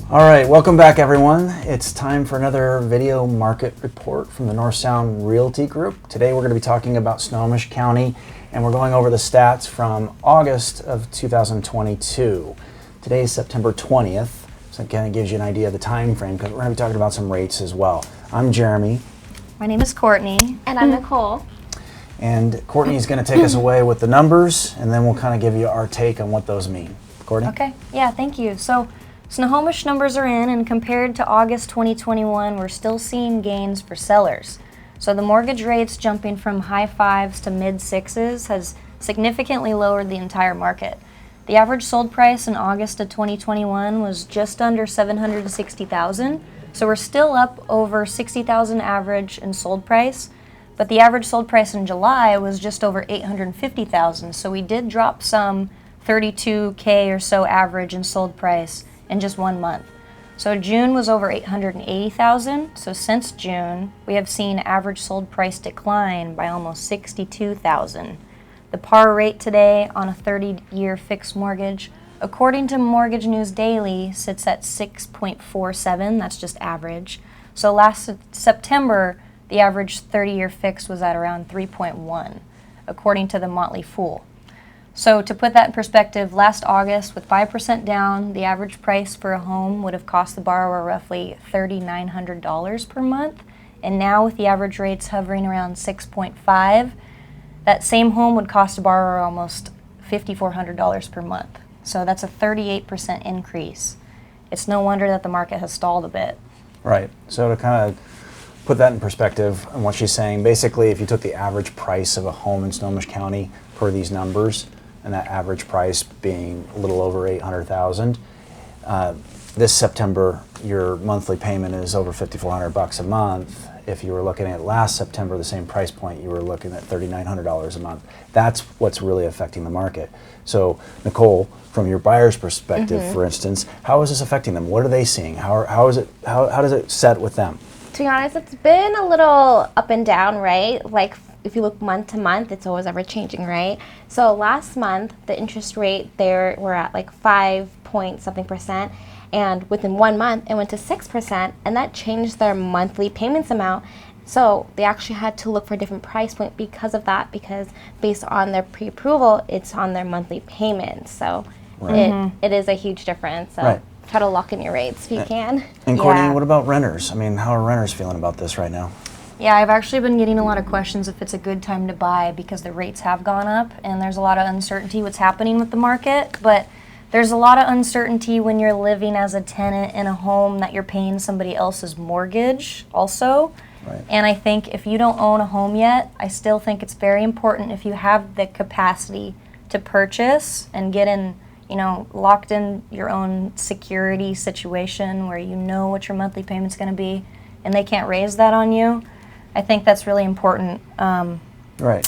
All right, welcome back everyone. It's time for another video market report from the North Sound Realty Group. Today we're going to be talking about Snohomish County, and we're going over the stats from August of 2022. Today is September 20th, so it kind of gives you an idea of the time frame because we're going to be talking about some rates as well. I'm Jeremy. My name is Courtney. And I'm Nicole. And Courtney's going to take us away with the numbers, and then we'll kind of give you our take on what those mean. Courtney? Okay, yeah, thank you. So Snohomish numbers are in, and compared to August 2021, we're still seeing gains for sellers. So the mortgage rates jumping from high fives to mid sixes has significantly lowered the entire market. The average sold price in August of 2021 was just under $760,000. So we're still up over $60,000 average in sold price, but the average sold price in July was just over $850,000. So we did drop some $32K or so average in sold price in just 1 month. So June was over $880,000. So since June, we have seen average sold price decline by almost $62,000. The par rate today on a 30-year fixed mortgage, according to Mortgage News Daily, sits at 6.47. That's just average. So last September, the average 30-year fix was at around 3.1, according to the Motley Fool. So to put that in perspective, last August, with 5% down, the average price for a home would have cost the borrower roughly $3,900 per month. And now with the average rates hovering around 6.5, that same home would cost a borrower almost $5,400 per month. So that's a 38% increase. It's no wonder that the market has stalled a bit. Right. So to kind of put that in perspective on what she's saying, basically if you took the average price of a home in Snohomish County per these numbers, and that average price being a little over $800,000, this September your monthly payment is over $5,400 a month. If you were looking at last September, the same price point, you were looking at $3,900 a month. That's what's really affecting the market. So Nicole, from your buyer's perspective, for instance, how is this affecting them? What are they seeing? How does it set with them? To be honest, it's been a little up and down, right? Like if you look month to month, it's always ever changing, right? So last month, the interest rate there were at like 5 point something percent. And within 1 month, it went to 6%, and that changed their monthly payments amount. So they actually had to look for a different price point because of that, because based on their pre-approval, it's on their monthly payments. So it is a huge difference. So try to lock in your rates if you can. And Courtney, what about renters? I mean, how are renters feeling about this right now? Yeah, I've actually been getting a lot of questions if it's a good time to buy because the rates have gone up and there's a lot of uncertainty what's happening with the market. But there's a lot of uncertainty when you're living as a tenant in a home that you're paying somebody else's mortgage also. Right. And I think if you don't own a home yet, I still think it's very important if you have the capacity to purchase and get in, locked in your own security situation where you know what your monthly payment's going to be and they can't raise that on you. I think that's really important. Right.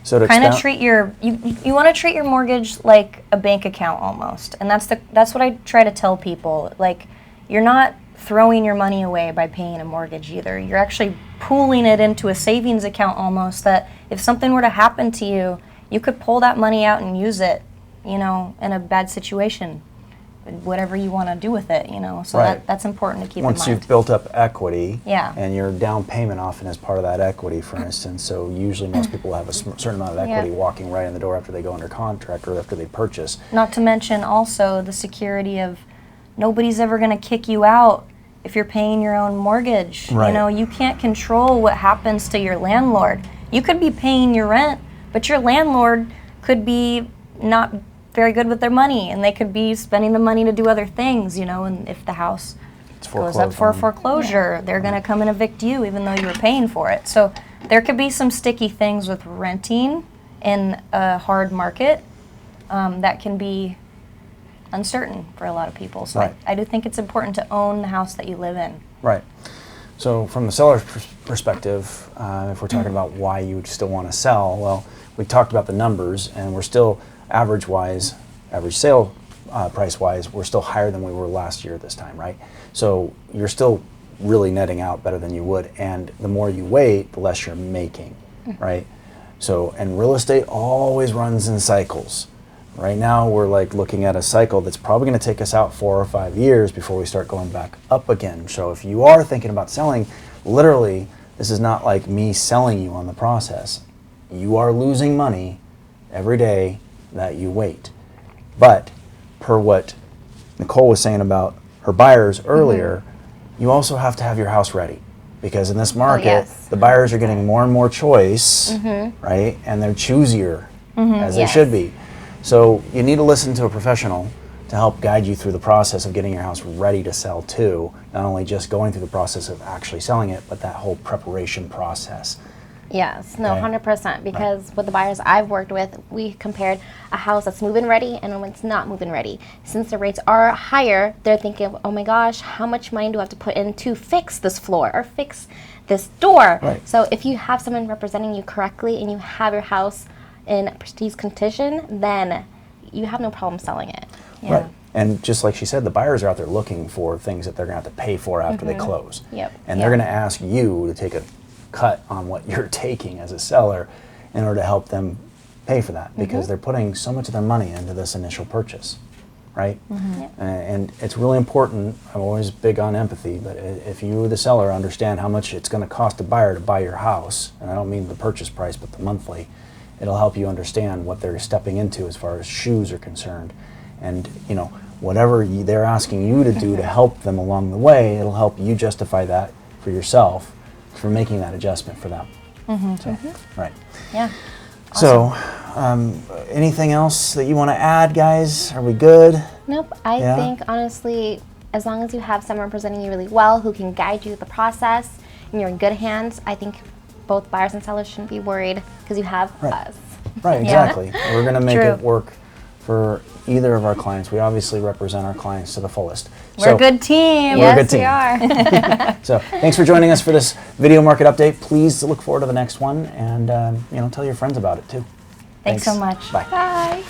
So to kind of treat you want to treat your mortgage like a bank account almost, and that's what I try to tell people. Like, you're not throwing your money away by paying a mortgage either. You're actually pooling it into a savings account almost, that if something were to happen to you, you could pull that money out and use it, in a bad situation, whatever you want to do with it, So that's important to keep in mind. Once you've built up equity, yeah, and your down payment often is part of that equity, for instance. So usually most people have a certain amount of equity walking right in the door after they go under contract or after they purchase. Not to mention also the security of nobody's ever going to kick you out if you're paying your own mortgage. Right. You can't control what happens to your landlord. You could be paying your rent, but your landlord could be not very good with their money, and they could be spending the money to do other things, and if the house goes up for a foreclosure, they're going to come and evict you even though you were paying for it. So there could be some sticky things with renting in a hard market that can be uncertain for a lot of people. So I do think it's important to own the house that you live in. Right. So from the seller's perspective, if we're talking about why you still want to sell, well, we talked about the numbers, and we're still average sale price-wise, we're still higher than we were last year at this time, right? So you're still really netting out better than you would, and the more you wait, the less you're making, right? So, and real estate always runs in cycles. Right now, we're like looking at a cycle that's probably going to take us out 4 or 5 years before we start going back up again. So if you are thinking about selling, literally, this is not like me selling you on the process. You are losing money every day that you wait. But per what Nicole was saying about her buyers earlier, you also have to have your house ready. Because in this market, yes. the buyers are getting more and more choice, right? And they're choosier, as they Yes. should be. So you need to listen to a professional to help guide you through the process of getting your house ready to sell too. Not only just going through the process of actually selling it, but that whole preparation process. Yes, no, Okay. 100%. Because with the buyers I've worked with, we compared a house that's move-in ready and when it's not move-in ready. Since the rates are higher, they're thinking, oh my gosh, how much money do I have to put in to fix this floor or fix this door? Right. So if you have someone representing you correctly and you have your house in pristine condition, then you have no problem selling it. Yeah. Right. And just like she said, the buyers are out there looking for things that they're going to have to pay for after they close. Yep. And they're going to ask you to take a cut on what you're taking as a seller in order to help them pay for that because they're putting so much of their money into this initial purchase, right? Yep. And it's really important. I'm always big on empathy, but if you, the seller, understand how much it's going to cost a buyer to buy your house, and I don't mean the purchase price, but the monthly, it'll help you understand what they're stepping into as far as shoes are concerned. And, you know, whatever they're asking you to do to help them along the way, it'll help you justify that for yourself for making that adjustment for them. So, right. Yeah. So, anything else that you want to add, guys? Are we good? Nope. I Yeah? think, honestly, as long as you have someone representing you really well who can guide you through the process and you're in good hands, I think both buyers and sellers shouldn't be worried because you have Right. us. Right, Yeah. exactly. We're going to make True. it work for either of our clients. We obviously represent our clients to the fullest. We're a good team. We're a Yes, good team. we are. So thanks for joining us for this video market update. Please look forward to the next one and tell your friends about it too. Thanks so much. Bye. Bye.